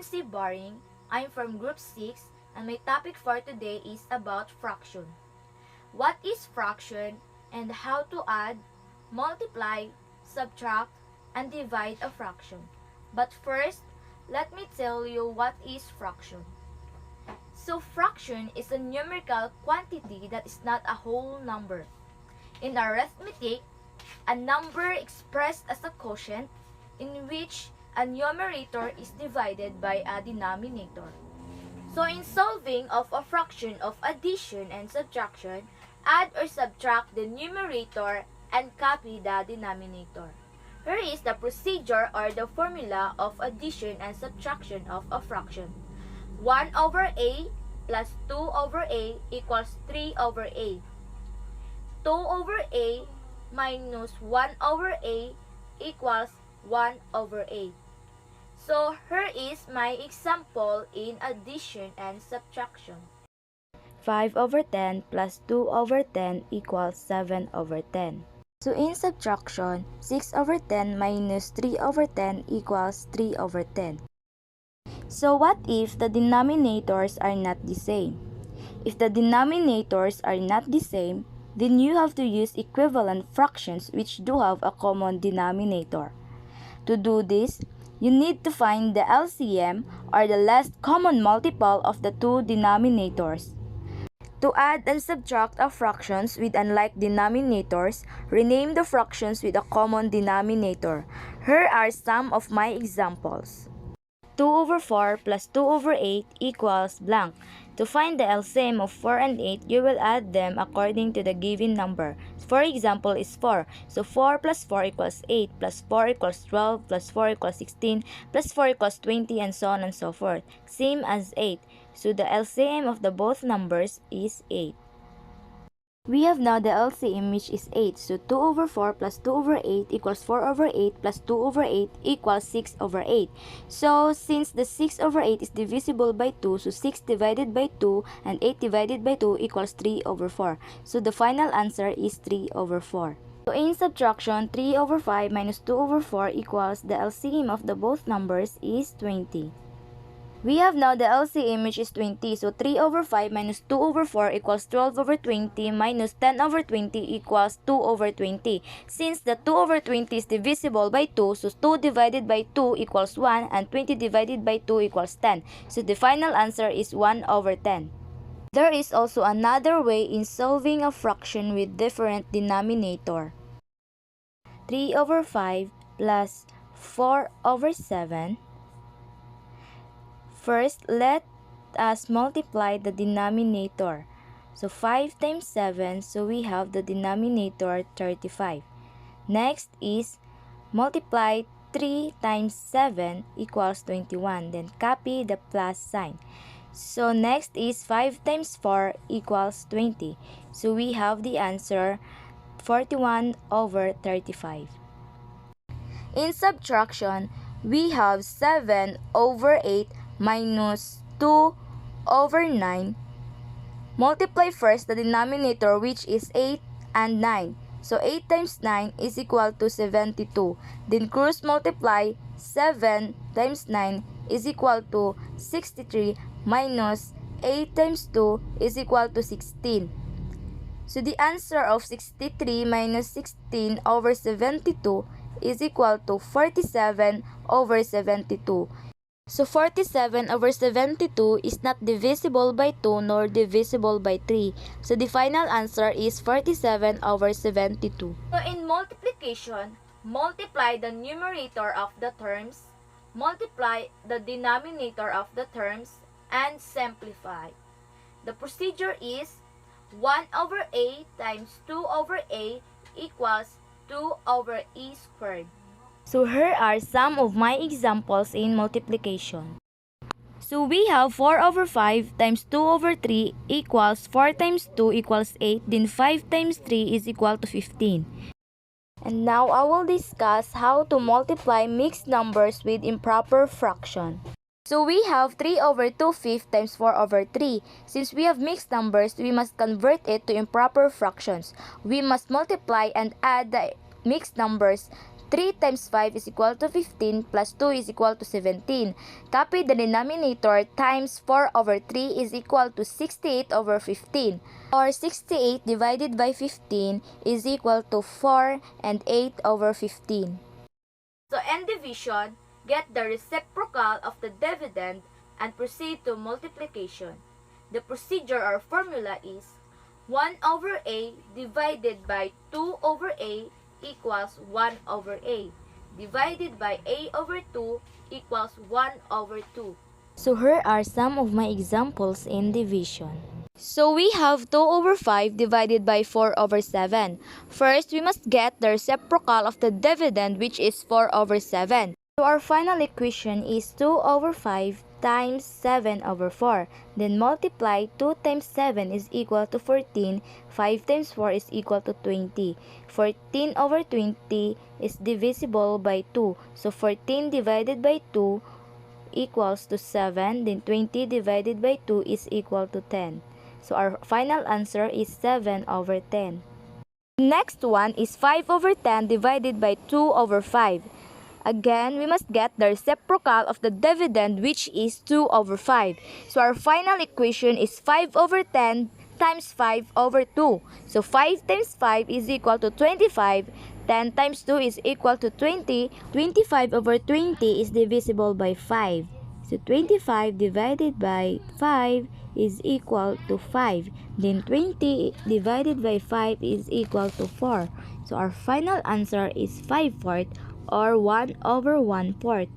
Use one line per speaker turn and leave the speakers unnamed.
Nancy Baring. I'm from Group 6 and my topic for today is about fraction. What is fraction and how to add, multiply, subtract, and divide a fraction. But first, let me tell you what is fraction. So fraction is a numerical quantity that is not a whole number. In arithmetic, a number expressed as a quotient in which a numerator is divided by a denominator. So in solving of a fraction of addition and subtraction, add or subtract the numerator and copy the denominator. Here is the procedure or the formula of addition and subtraction of a fraction. 1 over a plus 2 over a equals 3 over a. 2 over a minus 1 over a equals 1 over a. So here is my example in addition and subtraction.
5 over 10 plus 2 over 10 equals 7 over 10. So in subtraction, 6 over 10 minus 3 over 10 equals 3 over 10. So what if the denominators are not the same? If the denominators are not the same, then you have to use equivalent fractions which do have a common denominator. To do this, you need to find the LCM or the least common multiple of the two denominators. To add and subtract a fractions with unlike denominators, rename the fractions with a common denominator. Here are some of my examples. 2 over 4 plus 2 over 8 equals blank. To find the LCM of 4 and 8, you will add them according to the given number. For example is 4. So 4 plus 4 equals 8, plus 4 equals 12, plus 4 equals 16, plus 4 equals 20, and so on and so forth. Same as 8. So the LCM of the both numbers is 8. We have now the LCM which is 8. So 2 over 4 plus 2 over 8 equals 4 over 8 plus 2 over 8 equals 6 over 8. So since the 6 over 8 is divisible by 2, so 6 divided by 2 and 8 divided by 2 equals 3 over 4. So the final answer is 3 over 4. So in subtraction, 3 over 5 minus 2 over 4 equals the LCM of the both numbers is 20. We have now the LCM which is 20. So 3 over 5 minus 2 over 4 equals 12 over 20 minus 10 over 20 equals 2 over 20. Since the 2 over 20 is divisible by 2, so 2 divided by 2 equals 1 and 20 divided by 2 equals 10. So the final answer is 1 over 10. There is also another way in solving a fraction with different denominator. 3 over 5 plus 4 over 7. First, let us multiply the denominator. So 5 times 7, so we have the denominator 35. Next is multiply 3 times 7 equals 21. Then copy the plus sign. So next is 5 times 4 equals 20. So we have the answer 41 over 35. In subtraction, we have 7 over 8 minus 2 over 9. Multiply first the denominator which is 8 and 9. So 8 times 9 is equal to 72. Then cross multiply 7 times 9 is equal to 63 minus 8 times 2 is equal to 16. So the answer of 63 minus 16 over 72 is equal to 47 over 72. So 47 over 72 is not divisible by 2 nor divisible by 3. So the final answer is 47 over 72.
So in multiplication, multiply the numerator of the terms, multiply the denominator of the terms, and simplify. The procedure is 1 over a times 2 over a equals 2 over e squared.
So here are some of my examples in multiplication. So we have 4 over 5 times 2 over 3 equals 4 times 2 equals 8. Then 5 times 3 is equal to 15. And now I will discuss how to multiply mixed numbers with improper fraction. So we have 3 over 2/5 times 4 over 3. Since we have mixed numbers, we must convert it to improper fractions. We must multiply and add the mixed numbers 3 times 5 is equal to 15 plus 2 is equal to 17. Copy the denominator times 4 over 3 is equal to 68 over 15. Or 68 divided by 15 is equal to 4 and 8 over 15.
So end division, get the reciprocal of the dividend and proceed to multiplication. The procedure or formula is 1 over a divided by 2 over a equals 1 over a, divided by a over 2 equals 1 over 2.
So here are some of my examples in division. So we have 2 over 5 divided by 4 over 7. First, we must get the reciprocal of the dividend, which is 4 over 7. So our final equation is 2 over 5 times 7 over 4. Then multiply 2 times 7 is equal to 14. 5 times 4 is equal to 20. 14 over 20 is divisible by 2. So 14 divided by 2 equals to 7. Then 20 divided by 2 is equal to 10. So our final answer is 7 over 10. Next one is 5 over 10 divided by 2 over 5. Again, we must get the reciprocal of the dividend, which is 2 over 5. So our final equation is 5 over 10 times 5 over 2. So 5 times 5 is equal to 25. 10 times 2 is equal to 20. 25 over 20 is divisible by 5. So 25 divided by 5 is equal to 5. Then 20 divided by 5 is equal to 4. So our final answer is 5/4 or 1 over 1/4.